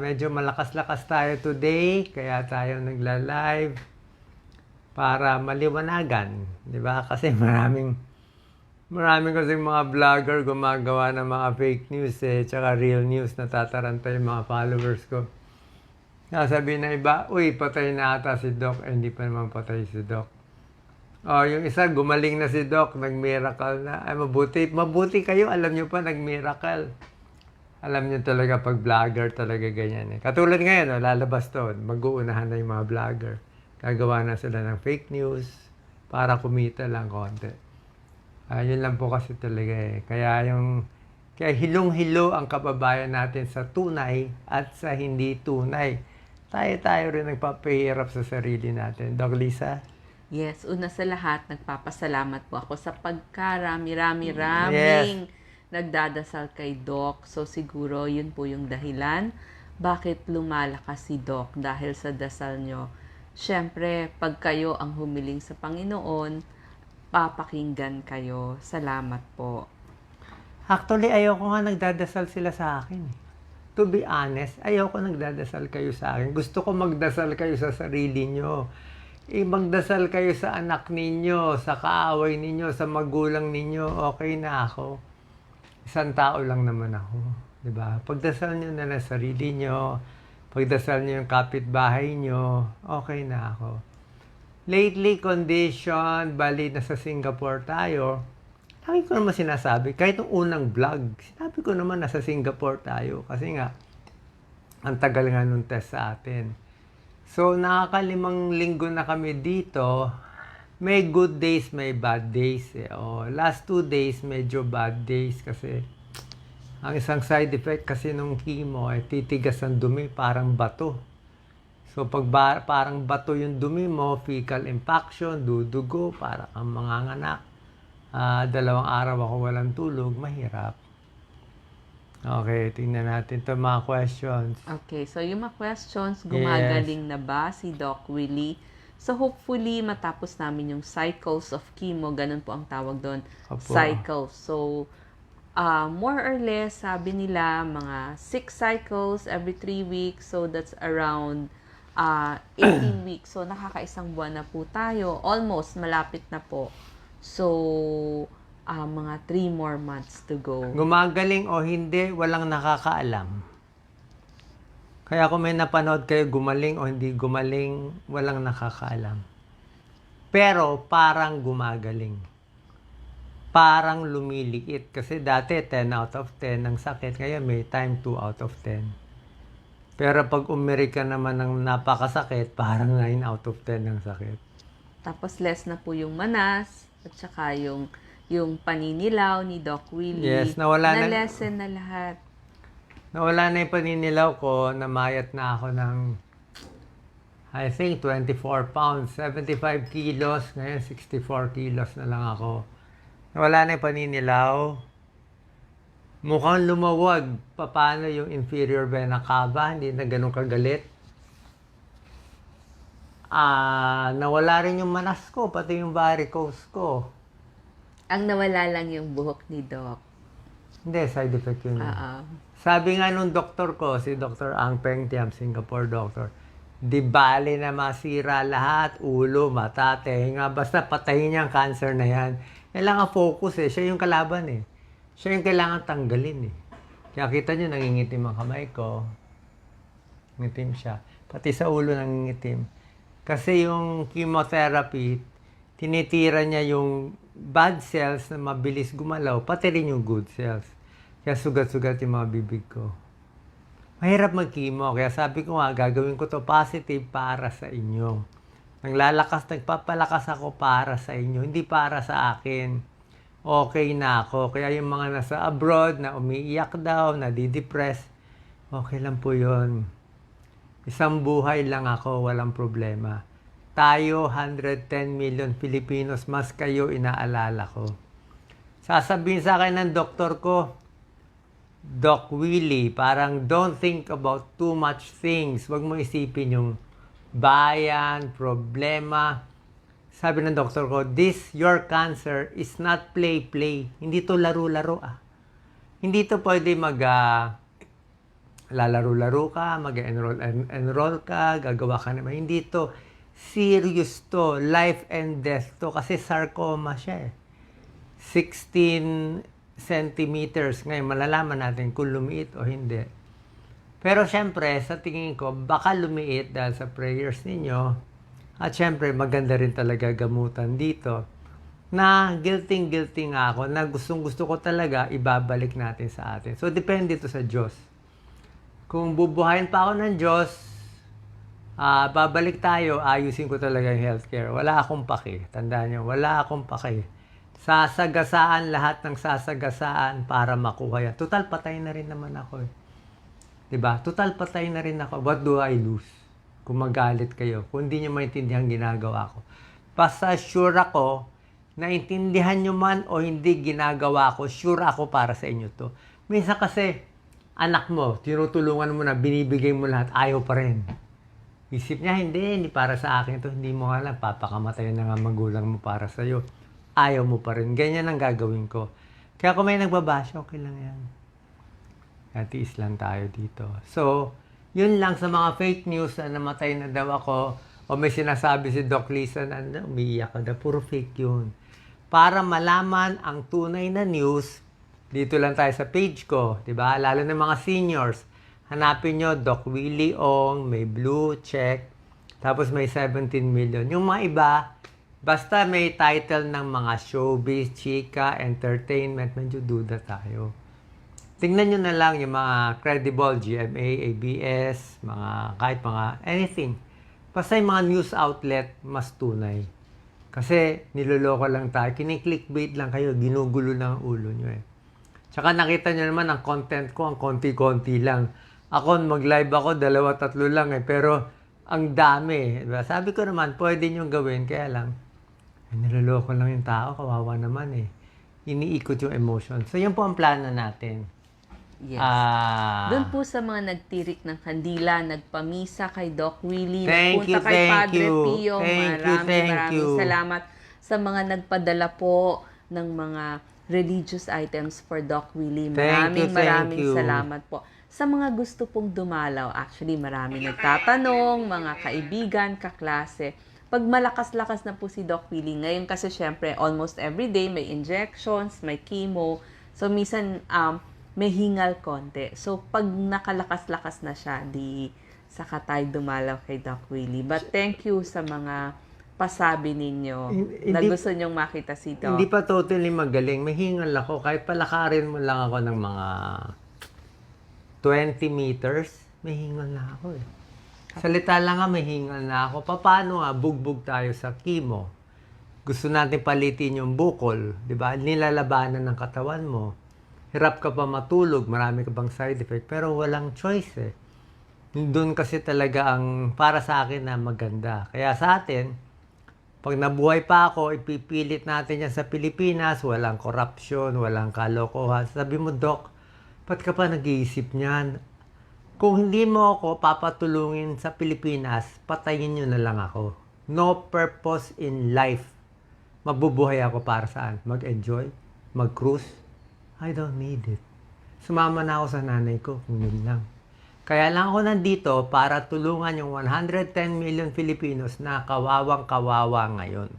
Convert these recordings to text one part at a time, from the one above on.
Medyo malakas-lakas tayo today, kaya tayo nagla-live para maliwanagan, di ba? Kasi maraming kasi mga vlogger gumagawa ng mga fake news tsaka real news, natataranta yung mga followers ko. Sasabihin na iba, uy, patay na ata si Doc, hindi pa naman patay si Doc. Yung isa, gumaling na si Doc, nag-miracle na. Ay, mabuti kayo, alam nyo pa, nag-miracle. Alam niyo talaga pag vlogger talaga ganyan Katulad ngayon, lalabas to, mag-uunahan na yung mga vlogger. Gagawa na sila ng fake news para kumita lang konti. Yun lang po kasi talaga Kaya hilong-hilo ang kababayan natin sa tunay at sa hindi tunay. Tayo rin nagpapahirap sa sarili natin. Doc Lisa? Yes, una sa lahat, nagpapasalamat po ako sa pagkarami-raming nagdadasal kay Doc. So siguro yun po yung dahilan bakit lumalakas si Doc dahil sa dasal nyo. Siyempre, pag kayo ang humiling sa Panginoon, papakinggan kayo. Salamat po. Actually, ayoko nga nagdadasal sila sa akin. To be honest, ayoko nagdadasal kayo sa akin. Gusto ko magdasal kayo sa sarili nyo. Magdasal kayo sa anak ninyo, sa kaaway ninyo, sa magulang ninyo. Okay na ako. Isang tao lang naman ako, 'di ba? Pagdasal niyo na lang sarili niyo, pagdasal niyo yung kapitbahay niyo, okay na ako. Lately condition, bali nasa Singapore tayo. Lagi ko naman sinasabi, kahit yung unang vlog, sinabi ko naman nasa Singapore tayo kasi nga ang tagal nga nung test sa atin. So nakakalimang linggo na kami dito. May good days, may bad days last 2 days, medyo bad days kasi ang isang side effect kasi nung chemo titigas ang dumi, parang bato. So pag parang bato yung dumi mo, fecal impaction, dudugo, para kang manganganak. 2 araw ako walang tulog, mahirap. Okay, tingnan natin itong mga questions. Okay, so yung mga questions, gumagaling na ba si Doc Willie? So, hopefully, matapos namin yung cycles of chemo. Ganun po ang tawag doon. Cycles. So, more or less, sabi nila, mga 6 cycles every 3 weeks. So, that's around 18 weeks. So, nakakaisang buwan na po tayo. Almost, malapit na po. So, mga 3 more months to go. Gumagaling o hindi, walang nakakaalam. Kaya kung may napanood kayo, gumaling o hindi gumaling, walang nakakaalam. Pero parang gumagaling. Parang lumiliit. Kasi dati 10 out of 10 ang sakit. Ngayon may time 2 out of 10. Pero pag umiri ka naman ng napakasakit, parang 9 out of 10 ang sakit. Tapos less na po yung manas at saka yung paninilaw ni Doc Willie. Yes, na-lessen na lahat. Nawala na yung paninilaw ko, namayat na ako ng, I think, 24 pounds, 75 kilos, ngayon 64 kilos na lang ako. Nawala na yung paninilaw. Mukhang lumawag. Paano yung inferior vena cava, hindi na ganun kagalit. Nawala rin yung manas ko, pati yung varicose ko. Ang nawala lang yung buhok ni Doc. Hindi, side effect yun. Sabi nga nung doktor ko, si Dr. Ang Peng Tiam, Singapore doctor, di bali na masira lahat, ulo, mata, tenga, basta patayin niya ang cancer na yan. Kailangan focus siya yung kalaban Siya yung kailangan tanggalin Kaya kita niyo, nangingitim ang kamay ko. Ngitim siya. Pati sa ulo nangingitim. Kasi yung chemotherapy, tinitira niya yung bad cells na mabilis gumalaw, pati rin yung good cells. Kaya sugat-sugat yung mga bibig ko. Mahirap mag-chemo. Kaya sabi ko nga, gagawin ko to positive para sa inyo. Nagpapalakas ako para sa inyo, hindi para sa akin. Okay na ako. Kaya yung mga nasa abroad na umiiyak daw, nadidepress, okay lang po yun. Isang buhay lang ako, walang problema. Tayo, 110 million Filipinos, mas kayo inaalala ko. Sasabihin sa akin ng doktor ko, Doc Willie, parang don't think about too much things. Huwag mo isipin yung bayan, problema. Sabi ng doktor ko, your cancer is not play. Hindi to laro-laro Hindi to pwede lalaro-laro ka, mag-enroll ka, gagawa ka naman. Hindi to. Serious to. Life and death to. Kasi sarcoma siya eh. 16 centimeters. Ngayon, malalaman natin kung lumiit o hindi. Pero syempre, sa tingin ko, baka lumiit dahil sa prayers ninyo. At syempre, maganda rin talaga gamutan dito. Na guilty nga ako, na gusto ko talaga, ibabalik natin sa atin. So, depende ito sa Diyos. Kung bubuhayin pa ako ng Diyos, babalik tayo, ayusin ko talaga yung healthcare. Wala akong paki. Tandaan nyo, wala akong paki. Sasagasaan lahat ng sasagasaan para makuha yan. Total, patay na rin naman ako eh. Diba? Total, patay na rin ako. What do I lose? Kung magalit kayo. Kung hindi nyo maintindihan ginagawa ko. Basta sure ako, naintindihan nyo man o hindi ginagawa ko, sure ako para sa inyo to. Minsan kasi, anak mo, tinutulungan mo na, binibigay mo lahat, ayaw pa rin. Isip niya, hindi para sa akin to, hindi mo alam, papakamatay na nga magulang mo para sa'yo. Ayaw mo pa rin. Ganyan ang gagawin ko. Kaya kung may nagbabash, okay lang yan. Tiis lang tayo dito. So, yun lang sa mga fake news na namatay na daw ako o may sinasabi si Doc Lisa na umiiyak ka na. Puro fake yun. Para malaman ang tunay na news, dito lang tayo sa page ko. Diba? Lalo na mga seniors. Hanapin nyo, Doc Willie Ong, may blue check, tapos may 17 million. Yung mga iba, basta may title ng mga showbiz, chika, entertainment, medyo duda tayo. Tingnan nyo na lang yung mga credible, GMA, ABS, kahit mga anything. Basta yung mga news outlet, mas tunay. Kasi niloloko lang tayo. Kini-clickbait lang kayo, ginugulo lang ang ulo nyo eh. Tsaka nakita nyo naman ang content ko, ang konti-konti lang. Ako, mag-live ako, 2-3 lang eh. Pero ang dami. Diba? Sabi ko naman, pwede nyo gawin. Kaya lang, niloloko lang yung tao, kawawa naman eh. Iniikot yung emotion. So, yun po ang plano natin. Yes. Doon po sa mga nagtirik ng kandila, nagpamisa kay Doc Willie, nagpunta kay Padre Pio. Maraming salamat sa mga nagpadala po ng mga religious items for Doc Willie. Maraming salamat po. Sa mga gusto pong dumalaw, actually maraming nagtatanong, mga kaibigan, kaklase. Pag malakas-lakas na po si Doc Willie, ngayon kasi syempre almost everyday may injections, may chemo. So minsan may hingal konti. So, pag nakalakas-lakas na siya, di saka tayo dumalaw kay Doc Willie. But thank you sa mga pasabi ninyo na gusto nyong makita si Doc. Hindi pa totally magaling. May hingal ako. Kahit palakarin mo lang ako ng mga 20 meters, may hingal na ako eh. Salita lang nga, may hingal na ako. Paano nga, bugbog tayo sa chemo? Gusto natin palitin yung bukol, di ba? Nilalabanan ng katawan mo. Hirap ka pa matulog, marami ka bang side effect, pero walang choice eh. Doon kasi talaga ang para sa akin na maganda. Kaya sa atin, pag nabuhay pa ako, ipipilit natin yan sa Pilipinas, walang corruption, walang kalokohan. Sabi mo, Doc, ba't ka pa nag-iisip niyan? Kung hindi mo ako papatulungin sa Pilipinas, patayin nyo na lang ako. No purpose in life. Mabubuhay ako para saan? Mag-enjoy? Mag-cruise? I don't need it. Sumama na ako sa nanay ko kung yun lang. Kaya lang ako nandito para tulungan yung 110 million Filipinos na kawawang-kawawa ngayon.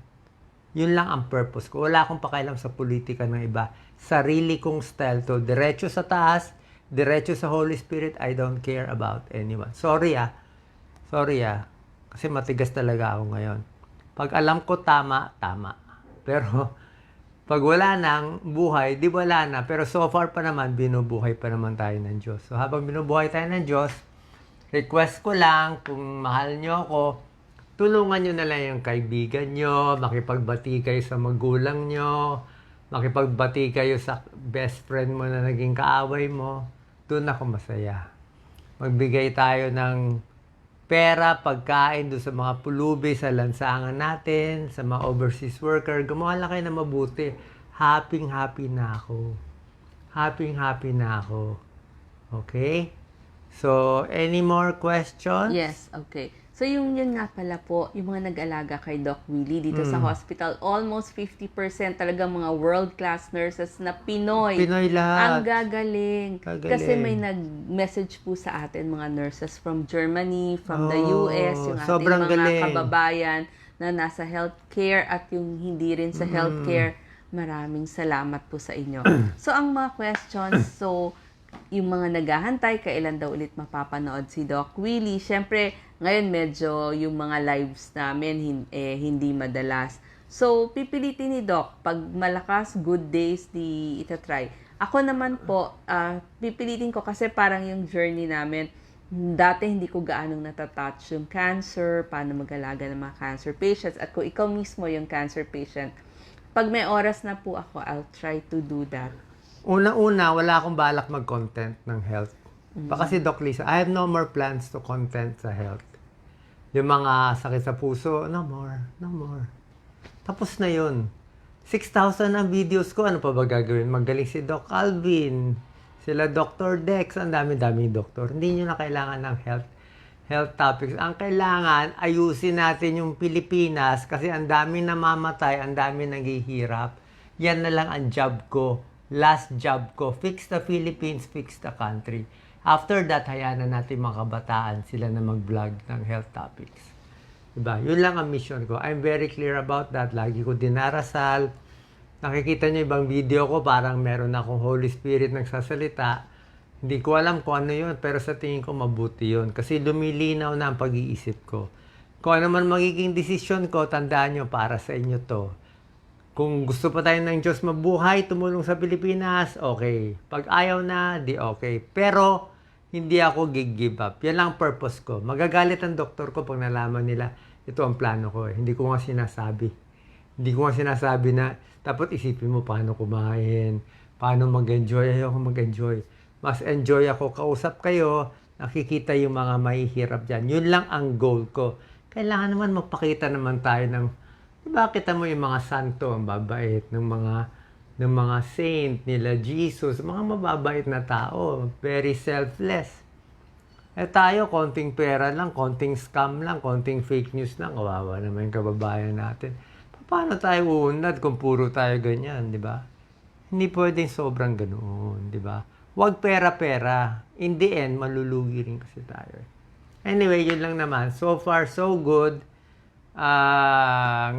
Yun lang ang purpose ko. Wala akong pakialam sa politika ng iba. Sarili kong style to. Diretso sa taas, diretso sa Holy Spirit. I don't care about anyone. Sorry ah. Kasi matigas talaga ako ngayon. Pag alam ko tama, tama. Pero pag wala nang buhay, di wala na. Pero so far pa naman, binubuhay pa naman tayo ng Diyos. So habang binubuhay tayo ng Diyos, request ko lang, kung mahal nyo ako, tulungan nyo na lang yung kaibigan nyo, makipagbati kayo sa magulang nyo, makipagbati kayo sa best friend mo na naging kaaway mo. Doon ako masaya. Magbigay tayo ng pera, pagkain doon sa mga pulubi, sa lansangan natin, sa mga overseas worker. Gumawa lang kayo na mabuti. Happy na ako. Happy na ako. Okay? So, any more questions? Yes, okay. So, yun nga pala po, yung mga nag-alaga kay Doc Willie dito sa hospital, almost 50% talaga mga world-class nurses na Pinoy. Pinoy lahat. Ang gagaling. Gagaling. Kasi may nag-message po sa atin mga nurses from Germany, from the US, yung ating sobrang mga galing. kababayan na nasa healthcare at yung hindi rin sa healthcare. Maraming salamat po sa inyo. So, ang mga questions, yung mga naghahantay, kailan daw ulit mapapanood si Doc Willie. Siyempre, ngayon medyo yung mga lives namin hindi madalas. So, pipilitin ni Doc, pag malakas, good days, di itatry. Ako naman po, pipilitin ko kasi parang yung journey namin, dati hindi ko gaanong natatouch yung cancer, paano mag-alaga ng mga cancer patients. At kung ikaw mismo yung cancer patient, pag may oras na po ako, I'll try to do that. Una-una, wala akong balak mag-content ng health. Baka si Doc Lisa, I have no more plans to content sa health. Yung mga sakit sa puso, no more. Tapos na yun. 6,000 ang videos ko, ano pa ba gagawin? Magaling si Doc Alvin, sila Dr. Dex, ang dami-daming doktor. Hindi nyo na kailangan ng health topics. Ang kailangan, ayusin natin yung Pilipinas kasi ang dami namamatay, ang dami naghihirap. Yan na lang ang job ko. Last job ko, fix the Philippines, fix the country. After that, hayaan na natin mga kabataan sila na mag-vlog ng health topics. Diba? Yun lang ang mission ko. I'm very clear about that. Lagi ko dinarasal. Nakikita nyo ibang video ko, parang meron akong Holy Spirit nagsasalita. Hindi ko alam kung ano yun, pero sa tingin ko mabuti yun. Kasi lumilinaw na ang pag-iisip ko. Kung ano man magiging desisyon ko, tandaan nyo, para sa inyo to. Kung gusto pa tayo ng Diyos mabuhay, tumulong sa Pilipinas, okay. Pag ayaw na, di okay. Pero, hindi ako give up. Yan lang ang purpose ko. Magagalit ang doktor ko pag nalaman nila, ito ang plano ko. Hindi ko nga sinasabi. Hindi ko nga sinasabi na, dapat isipin mo paano kumain, paano mag-enjoy. Ayoko mag-enjoy. Mas enjoy ako. Kausap kayo, nakikita yung mga mahihirap dyan. Yun lang ang goal ko. Kailangan naman magpakita naman tayo ng diba, kita mo yung mga santo, ang babait ng mga saint nila, Jesus, mga mababait na tao, very selfless. Eh tayo, konting pera lang, konting scam lang, konting fake news lang, kawawa naman yung kababayan natin. Paano tayo uunlad kung puro tayo ganyan, di ba? Hindi pwedeng sobrang ganoon, di ba? Huwag pera-pera. In the end, malulugi rin kasi tayo. Anyway, yun lang naman. So far, so good.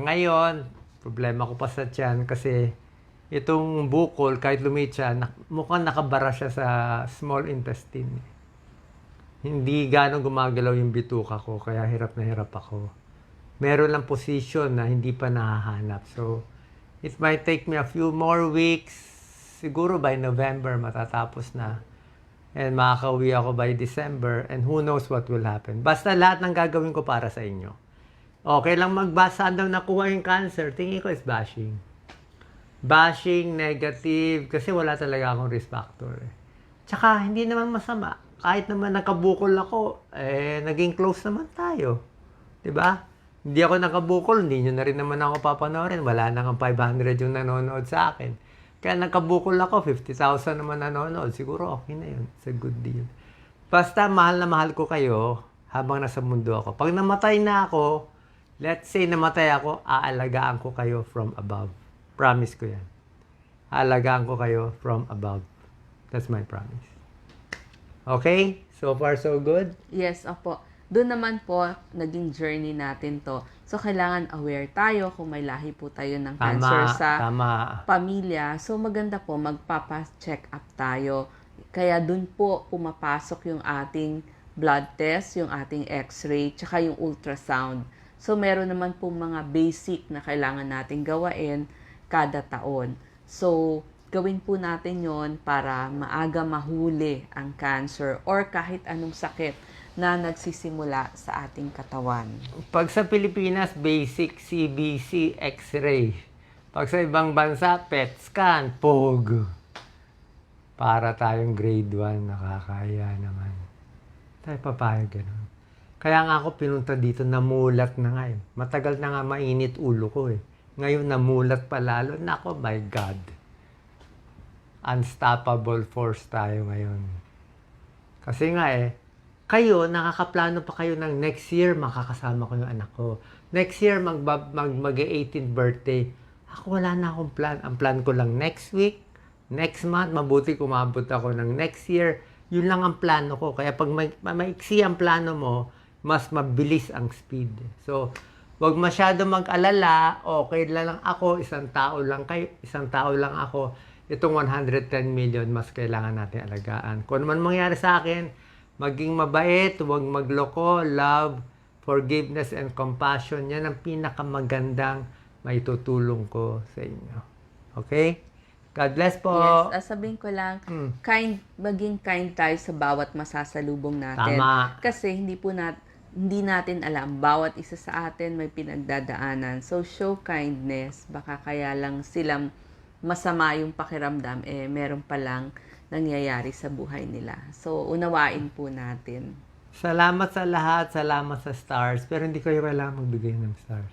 Ngayon, problema ko pa sa tiyan kasi itong bukol, kahit lumit siya, mukhang nakabara siya sa small intestine. Hindi gano'ng gumagalaw yung bituka ko, kaya hirap na hirap ako. Meron lang position na hindi pa nahahanap. So, it might take me a few more weeks. Siguro by November matatapos na. And makakauwi ako by December. And who knows what will happen. Basta lahat ng gagawin ko para sa inyo. Okay lang magbasa daw nakuha yung cancer. Tingin ko is bashing. Bashing, negative. Kasi wala talaga akong risk factor. Tsaka, hindi naman masama. Kahit naman nakabukol ako, naging close naman tayo. Diba? Hindi ako nakabukol, hindi nyo na rin naman ako papanoorin. Wala na nga 500 yung nanonood sa akin. Kaya nakabukol ako, 50,000 naman nanonood. Siguro okay na yun. It's a good deal. Basta, mahal na mahal ko kayo habang nasa mundo ako. Pag namatay na ako, let's say namatay ako, aalagaan ko kayo from above. Promise ko yan. Aalagaan ko kayo from above. That's my promise. Okay? So far, so good? Yes, opo. Doon naman po, naging journey natin to. So, kailangan aware tayo kung may lahi po tayo ng cancer sa pamilya. So, maganda po, magpapa-check up tayo. Kaya doon po pumapasok yung ating blood test, yung ating x-ray, tsaka yung ultrasound. So, meron naman po mga basic na kailangan natin gawain kada taon. So, gawin po natin yon para maaga mahuli ang cancer or kahit anong sakit na nagsisimula sa ating katawan. Pag sa Pilipinas, basic CBC X-ray. Pag sa ibang bansa, PET scan, POG. Para tayong grade 1, nakakaya naman. Tayo papayag ganun. Kaya nga ako pinunta dito, namulat na nga eh. Matagal na nga mainit ulo ko eh. Ngayon namulat pa lalo. Nako, my God. Unstoppable force tayo ngayon. Kasi nga eh, kayo, nakakaplano pa kayo ng next year, makakasama ko yung anak ko. Next year, mag-18th birthday. Ako wala na akong plan. Ang plan ko lang next week, next month, mabuti kumabot ako ng next year. Yun lang ang plano ko. Kaya pag maiksi ang plano mo, mas mabilis ang speed. So, wag masyado mag-alala. Okay lang ako, isang tao lang ako. Itong 110 million, mas kailangan natin alagaan. Kung ano man mangyari sa akin, maging mabait, huwag magloko, love, forgiveness, and compassion. Yan ang pinakamagandang maitutulong ko sa inyo. Okay? God bless po. Yes, sabihin ko lang, maging kind tayo sa bawat masasalubong natin. Tama. Kasi hindi natin alam, bawat isa sa atin may pinagdadaanan. So, show kindness. Baka kaya lang silang masama yung pakiramdam, meron palang nangyayari sa buhay nila. So, unawain po natin. Salamat sa lahat, salamat sa stars, pero hindi kayo kailangan magbigay ng stars.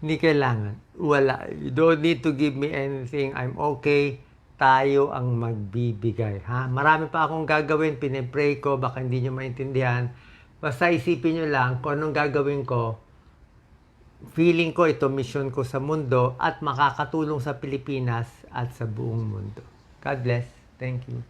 Hindi kailangan. Wala. You don't need to give me anything. I'm okay. Tayo ang magbibigay. Ha? Marami pa akong gagawin. Pinipray ko. Baka hindi nyo maintindihan. Basta isipin nyo lang kung anong gagawin ko. Feeling ko ito mission ko sa mundo at makakatulong sa Pilipinas at sa buong mundo. God bless. Thank you.